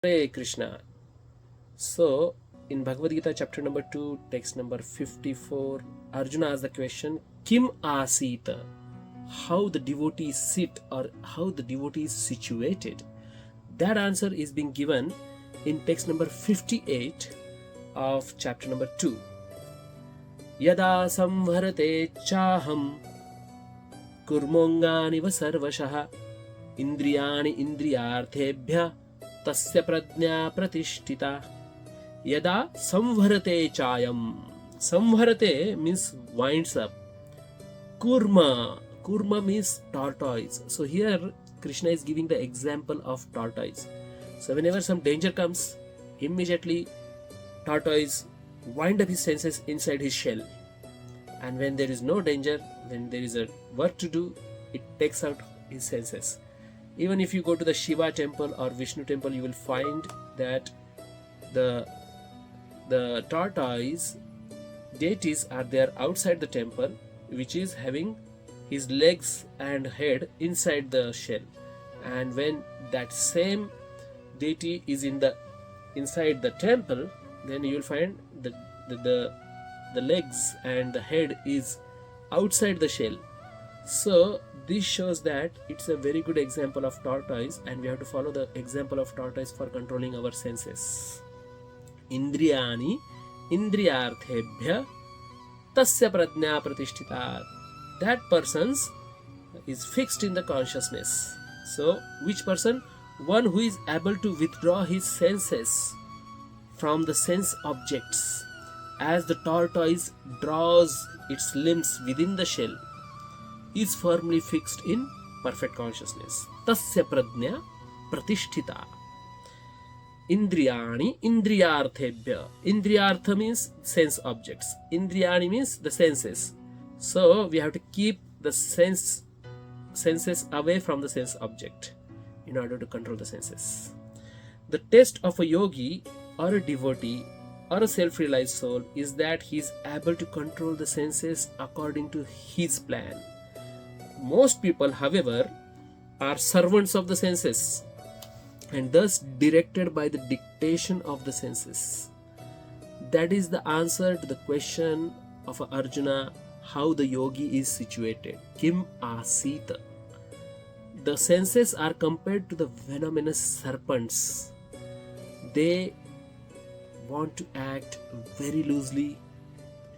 Hare Krishna. So, in Bhagavad Gita, chapter number 2, text number 54, Arjuna asks the question, Kim asita? How the devotees sit or how the devotee is situated. That answer is being given in text number 58 of chapter number 2. Yadā saṁharate cāyaṁ kūrmo ṅgānīva sarvaśaḥ indriya-āṇīndriyārthebhyas tasya prajñā pratiṣṭhitā. Yadā saṁharate cāyaṁ. Saṁharate means winds up. Kūrma means tortoise. So here Kṛṣṇa is giving the example of tortoise. So whenever some danger comes, immediately tortoise wind up his senses inside his shell. And when there is no danger, when there is a work to do, it takes out his senses. Even if you go to the Shiva temple or Vishnu temple, you will find that the tortoise deities are there outside the temple, which is having his legs and head inside the shell. And when that same deity is inside the temple, then you will find the legs and the head is outside the shell. So this shows that it's a very good example of tortoise, and we have to follow the example of tortoise for controlling our senses. Indriyāṇi indriyā-arthebhyaḥ tasya prajñā pratiṣṭhitā. That person is fixed in the consciousness. So which person? One who is able to withdraw his senses from the sense objects, as the tortoise draws its limbs within the shell, is firmly fixed in perfect consciousness. Tasya prajñā pratiṣṭhitā. Indriyāṇi indriyārthebhyaḥ. Indriyārtha means sense objects. Indriyāṇi means the senses. So we have to keep the senses away from the sense object in order to control the senses. The test of a yogi or a devotee or a self-realized soul is that he is able to control the senses according to his plan. Most people, however, are servants of the senses and thus directed by the dictation of the senses. That is the answer to the question of Arjuna, how the yogi is situated. Kim asita. The senses are compared to the venomous serpents. They want to act very loosely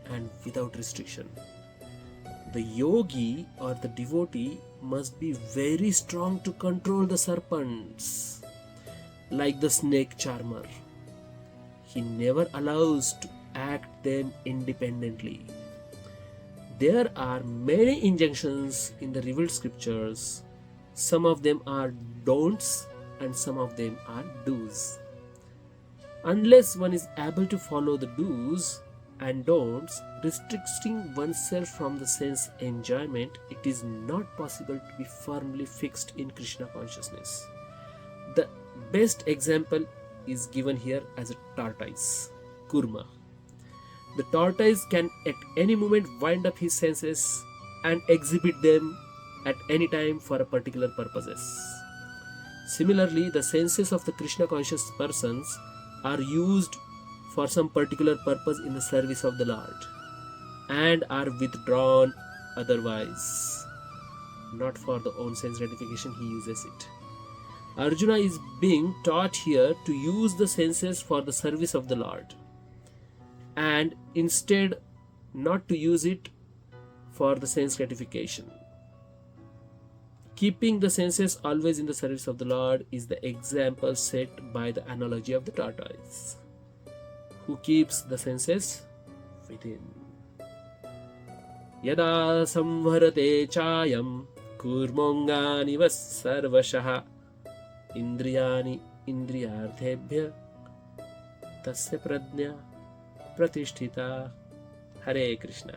and without restriction. The yogi or the devotee must be very strong to control the serpents. Like the snake charmer, he never allows to act them independently. There are many injunctions in the revealed scriptures. Some of them are don'ts and some of them are do's. Unless one is able to follow the do's and don'ts, restricting oneself from the sense enjoyment, it is not possible to be firmly fixed in Kṛṣṇa consciousness. The best example is given here as a tortoise, kūrma. The tortoise can at any moment wind up his senses and exhibit them at any time for a particular purposes. Similarly, the senses of the Kṛṣṇa conscious persons are used for some particular purpose in the service of the Lord and are withdrawn otherwise. Not for the own sense gratification, he uses it. Arjuna is being taught here to use the senses for the service of the Lord and instead not to use it for the sense gratification. Keeping the senses always in the service of the Lord is the example set by the analogy of the tortoise, who keeps the senses within. Yadā saṁharate cāyaṁ kūrmo ṅgānīva sarvaśaḥ indriyāṇi-indriyārthebhyas tasya prajñā pratiṣṭhitā. Hare Krishna.